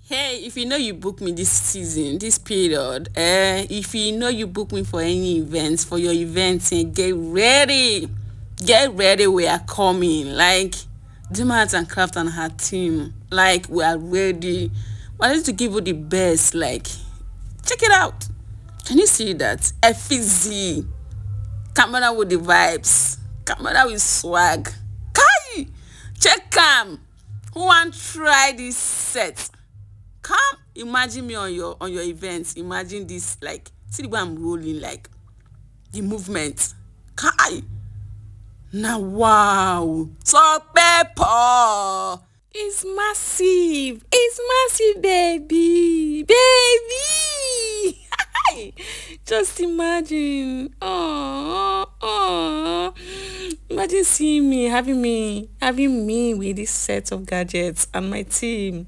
Hey, if you know you book me this season, this period, if you know you book me for any events, for your events, get ready. Get ready, we are coming. Like, Dimat and Craft and her team, like, we are ready. We're ready to give you the best. Like, check it out. Can you see that? FZ. Camera with the vibes. Camera with swag. Kai! Check cam. Who want try this set? Come imagine me on your events. Imagine this, like, see the way I'm rolling, like the movement. Kai! Now wow. So pepper. It's massive. It's massive, baby. Baby. Just imagine. Oh. Imagine seeing me, having me with this set of gadgets and my team.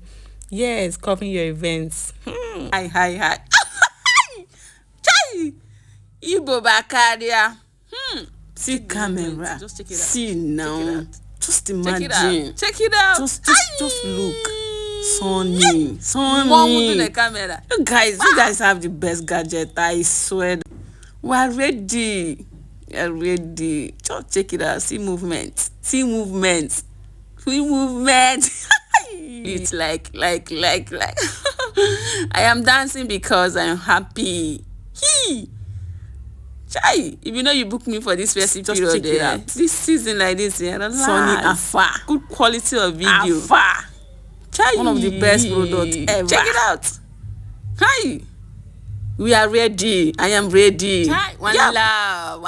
Yes, covering your events. Hi. Chai! Ibo Bakaria. See camera. Just check it out. See now. Just imagine. Check it out. Just look. Sonny. The camera. You guys have the best gadget. I swear. We are ready. Just check it out. See movement. It's like I am dancing because I'm happy. Chai, if you know you book me for this festive period, check it out. This season like this, Sonny Afar. Good quality of video. Afar. Chai. One of the best products ever. Check it out. Hi. We are ready. I am ready. Chai. One love.